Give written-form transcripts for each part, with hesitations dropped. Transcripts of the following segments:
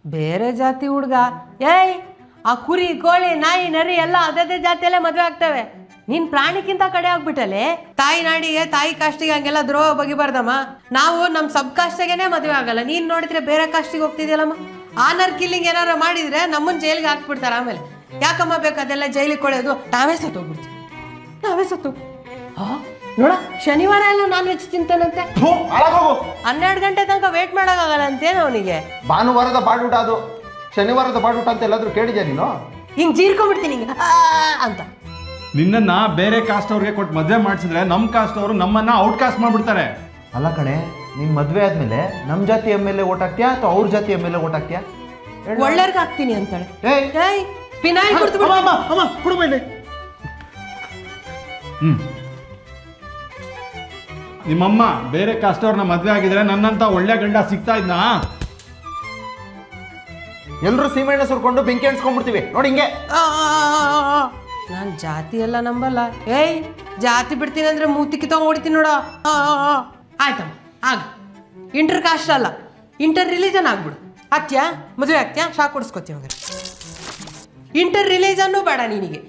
ಬೇರೆ ಜಾತಿ ಹುಡುಗ ಏಯ್ ಆ ಕುರಿ ಕೋಳಿ ನಾಯಿ ನರಿ ಎಲ್ಲ ಅದೇ ಜಾತಿಯಲ್ಲೇ ಮದುವೆ ಆಗ್ತವೆ. ನೀನ್ ಪ್ರಾಣಿಕ್ಕಿಂತ ಕಡೆ ಆಗ್ಬಿಟ್ಟಲೆ. ತಾಯಿ ನಾಡಿಗೆ ತಾಯಿ ಕಾಸ್ಟಿಗೆ ಹಂಗೆಲ್ಲ ದ್ರೋಹ ಬಗಿಬಾರ್ದಮ್ಮ. ನಾವು ನಮ್ಮ ಸಬ್ ಕಾಸ್ಟಿಗೆನೆ ಮದುವೆ ಆಗಲ್ಲ. ನೀನ್ ನೋಡಿದ್ರೆ ಬೇರೆ ಕಾಸ್ಟಿಗೆ ಹೋಗ್ತಿದ್ಯಲ್ಲಮ್ಮ. ಆನರ್ ಕಿಲ್ಲಿಂಗ್ ಏನಾರ ಮಾಡಿದ್ರೆ ನಮ್ಮನ್ನ ಜೈಲಿಗೆ ಹಾಕ್ಬಿಡ್ತಾರೆ. ಆಮೇಲೆ ಯಾಕಮ್ಮ ಬೇಕು ಅದೆಲ್ಲ ಜೈಲಿಗೆ ಕೊಡೋದು? ನಾವೇ ಸತ್ತೋಗ್ಬಿಡ್ತೀವಿ. ನೋಡ ಶನಿವಾರ ಎಲ್ಲ ನಾನ್ ವೆಜ್ ತಿಂತಾನಂತೆ. 12 ಗಂಟೆ ತನಕ ವೇಟ್ ಮಾಡೋಕ್ಕಾಗಲ್ಲ ಅಂತೇನು ಅವನಿಗೆ? ಭಾನುವಾರದ ಬಾಡೂಟ ಅದು, ಶನಿವಾರದ ಬಾಡೂಟ ಅಂತ ಎಲ್ಲಾದ್ರೂ ಕೇಳಿದ್ಯಾ ನೀನು? ಹಿಂಗ್ ಜೀರ್ಕೊಂಡ್ಬಿಡ್ತೀನಿ ಹಿಂಗ ಅಂತ. ನಿನ್ನನ್ನ ಬೇರೆ ಕಾಸ್ಟ್ ಅವ್ರಿಗೆ ಕೊಟ್ಟು ಮದುವೆ ಮಾಡಿಸಿದ್ರೆ ನಮ್ಮ ಕಾಸ್ಟ್ ಅವರು ನಮ್ಮನ್ನ ಔಟ್ ಕಾಸ್ಟ್ ಮಾಡ್ಬಿಡ್ತಾರೆ. ಅಲ್ಲ ಕಣೆ, ನಿನ್ ಮದ್ವೆ ಆದ್ಮೇಲೆ ನಮ್ ಜಾತಿ ಎಮ್.ಎಲ್.ಎ ಓಟ್ ಹಾಕ್ತಿಯಾ ಅಥವಾ ಅವ್ರ ಜಾತಿ ಎಮ್.ಎಲ್.ಎ ಓಟ್ ಹಾಕ್ತಿಯಾ? ಒಳ್ಳೆಯವ್ರಿಗೆ ಹಾಕ್ತೀನಿ ಅಂತಾಳೆ. ಏಯ್ ಪಿನಾಯಿ ಕೊಡ್ಬೇಡಿ. ನಿಮ್ಮಮ್ಮ ಬೇರೆ ಕಾಸ್ಟ್ ಅವ್ರನ್ನ ಮದುವೆ ಆಗಿದ್ರೆ ನನ್ನಂತ ಒಳ್ಳೆ ಗಂಡ ಸಿಗ್ತಾ ಇದ್ನಾ? ಎಲ್ರು ಸೀಮೆಣ್ಣೆ ಸುರ್ಕೊಂಡು ಬೆಂಕಿ ಎಣ್ಸ್ಕೊಂಡ್ಬಿಡ್ತೀವಿ ನೋಡಿ ಹಿಂಗೆ. ನಾನು ಜಾತಿ ಎಲ್ಲ ನಂಬಲ್ಲ. ಏಯ್ ಜಾತಿ ಬಿಡ್ತೀನಿ ಅಂದ್ರೆ ಮೂತಿಕ್ಕಿ ತಗೊಂಡ್ಬಿಡ್ತೀನಿ ನೋಡ. ಆಯ್ತಮ್ಮ ಆಗ ಇಂಟರ್ ಕಾಸ್ಟ್ ಅಲ್ಲ, ಇಂಟರ್ ರಿಲಿಜನ್ ಆಗ್ಬಿಡು. ಆಗ್ತ್ಯಾ ಮದುವೆ ಆಗ್ತ್ಯಾ? ಶಾಕ್ ಕೊಡಿಸ್ಕೊತೀವಿ ಹಂಗಾರೆ. ಇಂಟರ್ ರಿಲಿಜನ್ನು ಬೇಡ ನಿನಗೆ.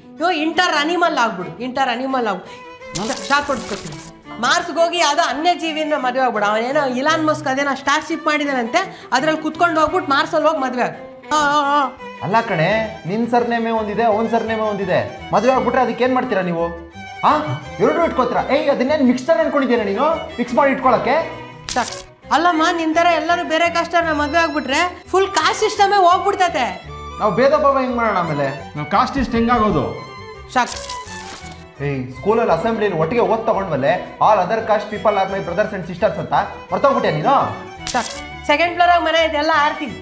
ಇಂಟರ್ ಅನಿಮಲ್ ಆಗ್ಬಿಡು. ಇಂಟರ್ ಅನಿಮಲ್ ಆಗ್ಬಿಡು. ಶಾಕ್ ಕೊಡಿಸ್ಕೊತೀವಿ. ಮಾರ್ಸ್ಗೆ ಹೋಗಿ ಯಾವುದೋ ಅನ್ಯ ಜೀವಿನ ಮದುವೆ ಆಗ್ಬಿಡು. ಅವನೇನೋ ಇಲಾನ್ ಮಸ್ಕ್ ಅದೇನೋ ಸ್ಟಾರ್ ಶಿಪ್ ಮಾಡಿದಾನಂತೆ, ಅದ್ರಲ್ಲಿ ಕುತ್ಕೊಂಡು ಹೋಗ್ಬಿಟ್ಟು ಮಾರ್ಸಲ್ಲಿ ಹೋಗಿ ಮದುವೆ ಆಗ. ಅಲ್ಲ ಕಣೆ, ನಿನ್ ಸರ್ನೇಮೆ ಒಂದಿದೆ, ಅವನ್ ಸರ್ನೇಮೆ ಒಂದಿದೆ. ಮದುವೆ ಆಗ್ಬಿಟ್ರೆ ಅದಕ್ಕೆ ಏನ್ ಮಾಡ್ತೀರಾ ನೀವು? ಎರಡು ಇಟ್ಕೋತೀರಾ? ಅದನ್ನೇನು ಮಿಕ್ಸ್ಚರ್ ಅನ್ಕೊಂಡಿದ್ದೀರಾ ನೀನು? ಮಿಕ್ಸ್ ಮಾಡಿ ಇಟ್ಕೊಳಕ್ಕೆ? ಅಲ್ಲಮ್ಮ, ನಿನ್ ತರ ಎಲ್ಲರೂ ಬೇರೆ ಕಾಸ್ಟನ್ನ ಮದುವೆ ಆಗ್ಬಿಟ್ರೆ ಫುಲ್ ಕಾಸ್ಟ್ ಸಿಸ್ಟಮೇ ಹೋಗ್ಬಿಡ್ತತೆ. ನಾವು ಭೇದ ಭಾವ ಹೆಂಗ್ ಮಾಡೋಣ ಆಮೇಲೆ? ನಾವು ಕಾಸ್ಟ್ ಇಷ್ಟು ಹೆಂಗಾಗೋದು? ಶಾಕ್. ಸ್ಕೂಲಲ್ಲಿ ಅಸೆಂಬ್ಲಿಲಿ ಒಟ್ಟಿಗೆ ಓದ್ ತಗೊಂಡ್ಮೇಲೆ all other caste people are my brothers and sisters ಅಂತ ಮರ್ತೋಗ್ಬಿಟ್ಟೆ ನೀನು? ಶಾಕ್. ಸೆಕೆಂಡ್ ಫ್ಲೋರ್ ಆಗಿ ಮನೆ ಇದೆಲ್ಲ ಆರ್ತೀನಿ.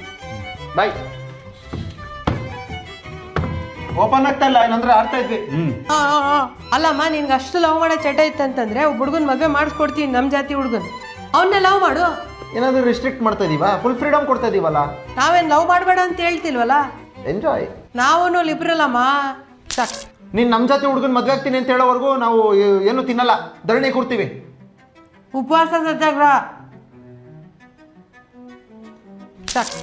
ಬಾಯ್. ಓಪನ್ ಆಗ್ತಾ ಇಲ್ಲ, ಏನಂದ್ರೆ ಆಡ್ತಾ ಇದ್ವಿ. ಅಲ್ಲಮ್ಮ, ನಿನ್ಗೆ ಅಷ್ಟು ಲವ್ ಮಾಡೋ ಚಟ ಇತ್ತಂತಂದ್ರೆ ಒಬ್ಬ ಹುಡುಗನ್ ಮದುವೆ ಮಾಡಿಸ್ಕೊಡ್ತೀನಿ, ನಮ್ಮ ಜಾತಿ ಹುಡುಗನ್. ಅವನ್ನೇ ಲವ್ ಮಾಡು. ಏನಾದ್ರು ರಿಸ್ಟ್ರಿಕ್ಟ್ ಮಾಡ್ತಾ ಇದೀವಾ? ಫುಲ್ ಫ್ರೀಡಮ್ ಕೊಡ್ತಾ ಇದೀವಲ್ಲ. ನಾವೇನ್ ಲವ್ ಮಾಡಬೇಡ ಅಂತ ಹೇಳ್ತಿಲ್ವಲ್ಲ. ಎಂಜಾಯ್. ನಾವೂನು ಲಿಬ್ರಲ್ ಅಮ್ಮ. ಸಾಕ್. ನೀನ್ ನಮ್ಮ ಜಾತಿ ಹುಡುಗನ್ ಮದ್ವೆ ಆಗ್ತೀನಿ ಅಂತ ಹೇಳೋವರೆಗೂ ನಾವು ಏನು ತಿನ್ನಲ್ಲ, ಧರಣಿ ಕೂರ್ತೀವಿ. ಉಪವಾಸ ಸತ್ಯಾಗ್ರಹ. ಸಾಕ್.